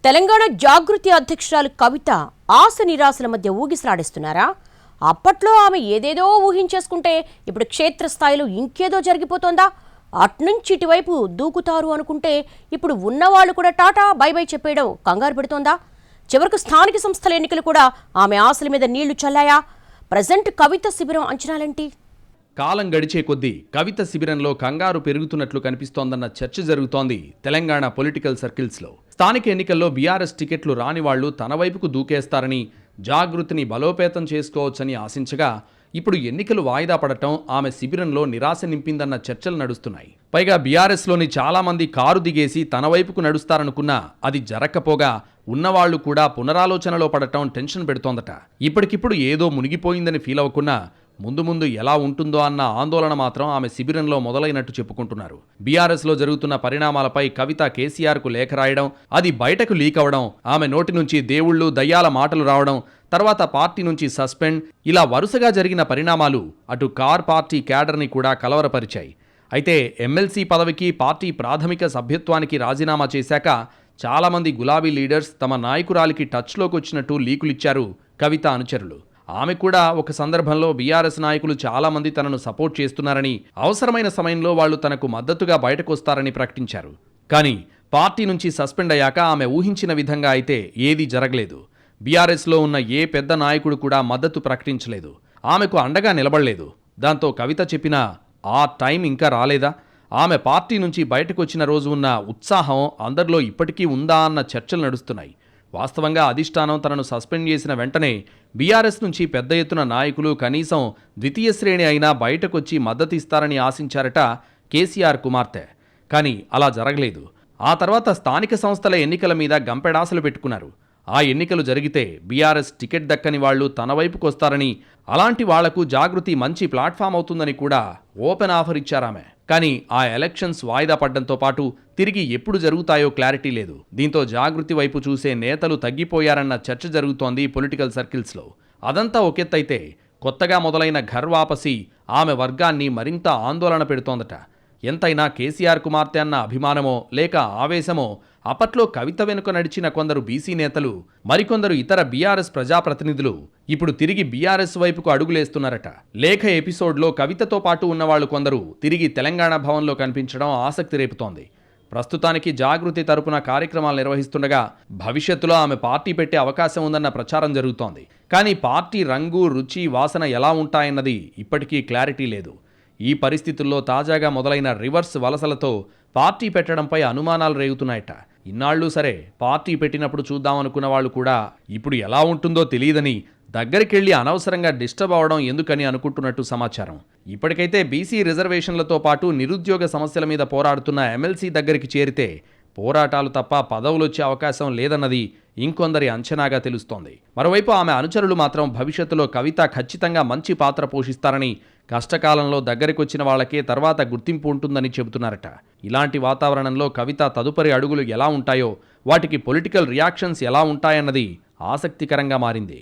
తెలంగాణ జాగృతి అధ్యక్షురాలు కవిత ఆశ నిరాశల మధ్య ఊగిసలాడిస్తున్నారా? అప్పట్లో ఆమె ఏదేదో ఊహించేసుకుంటే ఇప్పుడు క్షేత్రస్థాయిలో ఇంకేదో జరిగిపోతోందా? అట్నుంచి ఇటువైపు దూకుతారు అనుకుంటే ఇప్పుడు ఉన్నవాళ్లు కూడా టాటా బై బై చెప్పేయడం కంగారు పెడుతోందా? చివరకు స్థానిక సంస్థల ఎన్నికలు కూడా ఆమె ఆశల మీద నీళ్లు చల్లాయా? ప్రజెంట్ కవిత శిబిరం అంచనాలేంటి? కాలం గడిచే కొద్దీ కవిత శిబిరంలో కంగారు పెరుగుతున్నట్లు కనిపిస్తోందన్న చర్చ జరుగుతోంది తెలంగాణ పొలిటికల్ సర్కిల్స్లో. స్థానిక ఎన్నికల్లో బీఆర్ఎస్ టికెట్లు రాని వాళ్లు తన వైపుకు దూకేస్తారని, జాగృతిని బలోపేతం చేసుకోవచ్చని ఆశించగా ఇప్పుడు ఎన్నికలు వాయిదా పడటం ఆమె శిబిరంలో నిరాశ నింపిందన్న చర్చలు నడుస్తున్నాయి. పైగా బీఆర్ఎస్లోని చాలా మంది కారు దిగేసి తన వైపుకు నడుస్తారనుకున్నా అది జరక్కపోగా ఉన్నవాళ్లు కూడా పునరాలోచనలో పడటం టెన్షన్ పెడుతోందట. ఇప్పటికిప్పుడు ఏదో మునిగిపోయిందని ఫీల్ అవ్వకున్నా ముందు ముందు ఎలా ఉంటుందో అన్న ఆందోళన మాత్రం ఆమె శిబిరంలో మొదలైనట్టు చెప్పుకుంటున్నారు. బీఆర్ఎస్లో జరుగుతున్న పరిణామాలపై కవిత కేసీఆర్కు లేఖ రాయడం, అది బయటకు లీక్ అవడం, ఆమె నోటి నుంచి దేవుళ్ళు దయ్యాల మాటలు రావడం, తర్వాత పార్టీ నుంచి సస్పెండ్, ఇలా వరుసగా జరిగిన పరిణామాలు అటు కార్ పార్టీ క్యాడర్ని కూడా కలవరపరిచాయి. అయితే ఎమ్మెల్సీ పదవికి పార్టీ ప్రాథమిక సభ్యత్వానికి రాజీనామా చేశాక చాలామంది గులాబీ లీడర్స్ తమ నాయకురాలికి టచ్లోకి వచ్చినట్టు లీకులిచ్చారు కవిత అనుచరులు. ఆమె కూడా ఒక సందర్భంలో బీఆర్ఎస్ నాయకులు చాలామంది తనను సపోర్ట్ చేస్తున్నారని, అవసరమైన సమయంలో వాళ్లు తనకు మద్దతుగా బయటకొస్తారని ప్రకటించారు. కానీ పార్టీ నుంచి సస్పెండ్ అయ్యాక ఆమె ఊహించిన విధంగా అయితే ఏదీ జరగలేదు. బీఆర్ఎస్లో ఉన్న ఏ పెద్ద నాయకుడు కూడా మద్దతు ప్రకటించలేదు, ఆమెకు అండగా నిలబడలేదు. దాంతో కవిత చెప్పిన ఆ టైం ఇంకా రాలేదా? ఆమె పార్టీ నుంచి బయటకొచ్చిన రోజు ఉన్న ఉత్సాహం అందరిలో ఇప్పటికీ ఉందా అన్న చర్చలు నడుస్తున్నాయి. వాస్తవంగా అధిష్టానం తనను సస్పెండ్ చేసిన వెంటనే బీఆర్ఎస్ నుంచి పెద్ద ఎత్తున నాయకులు కనీసం ద్వితీయ శ్రేణి అయినా బయటకొచ్చి మద్దతిస్తారని ఆశించారట కేసీఆర్ కుమార్తె. కానీ అలా జరగలేదు. ఆ తర్వాత స్థానిక సంస్థల ఎన్నికల మీద గంపెడాసలు పెట్టుకున్నారు. ఆ ఎన్నికలు జరిగితే బీఆర్ఎస్ టికెట్ దక్కని వాళ్లు తన వైపుకు వస్తారని, అలాంటి వాళ్లకు జాగృతి మంచి ప్లాట్ఫామ్ అవుతుందని కూడా ఓపెన్ ఆఫర్ ఇచ్చారామె. కానీ ఆ ఎలక్షన్స్ వాయిదా పడ్డంతో పాటు తిరిగి ఎప్పుడు జరుగుతాయో క్లారిటీ లేదు. దీంతో జాగృతి వైపు చూసే నేతలు తగ్గిపోయారన్న చర్చ జరుగుతోంది పొలిటికల్ సర్కిల్స్లో. అదంతా ఒకెత్తైతే కొత్తగా మొదలైన ఘర్ వాపసీ ఆమె వర్గాన్ని మరింత ఆందోళన పెడుతోందట. ఎంతైనా కేసీఆర్ కుమార్తె అన్న అభిమానమో లేక ఆవేశమో అప్పట్లో కవిత వెనుక నడిచిన కొందరు బీసీ నేతలు, మరికొందరు ఇతర బీఆర్ఎస్ ప్రజాప్రతినిధులు ఇప్పుడు తిరిగి బీఆర్ఎస్ వైపుకు అడుగులేస్తున్నారట. లేఖ ఎపిసోడ్లో కవితతో పాటు ఉన్నవాళ్లు కొందరు తిరిగి తెలంగాణ భవన్లో కనిపించడం ఆసక్తి రేపుతోంది. ప్రస్తుతానికి జాగృతి తరపున కార్యక్రమాలు నిర్వహిస్తుండగా భవిష్యత్తులో ఆమె పార్టీ పెట్టే అవకాశం ఉందన్న ప్రచారం జరుగుతోంది. కానీ పార్టీ రంగు, రుచి, వాసన ఎలా ఉంటాయన్నది ఇప్పటికీ క్లారిటీ లేదు. ఈ పరిస్థితుల్లో తాజాగా మొదలైన రివర్స్ వలసలతో పార్టీ పెట్టడంపై అనుమానాలు రేగుతున్నాయట. ఇన్నాళ్ళు సరే పార్టీ పెట్టినప్పుడు చూద్దామనుకున్న వాళ్ళు కూడా ఇప్పుడు ఎలా ఉంటుందో తెలియదని, దగ్గరికెళ్లి అనవసరంగా డిస్టర్బ్ అవడం ఎందుకని అనుకుంటున్నట్టు సమాచారం. ఇప్పటికైతే బీసీ రిజర్వేషన్లతో పాటు నిరుద్యోగ సమస్యల మీద పోరాడుతున్న ఎమ్మెల్సీ దగ్గరికి చేరితే పోరాటాలు తప్ప పదవులొచ్చే అవకాశం లేదన్నది ఇంకొందరి అంచనాగా తెలుస్తోంది. మరోవైపు ఆమె అనుచరులు మాత్రం భవిష్యత్తులో కవిత ఖచ్చితంగా మంచి పాత్ర పోషిస్తారని, కష్టకాలంలో దగ్గరికొచ్చిన వాళ్లకే తర్వాత గుర్తింపు ఉంటుందని చెబుతున్నారట. ఇలాంటి వాతావరణంలో కవిత తదుపరి అడుగులు ఎలా ఉంటాయో, వాటికి పొలిటికల్ రియాక్షన్స్ ఎలా ఉంటాయన్నది ఆసక్తికరంగా మారింది.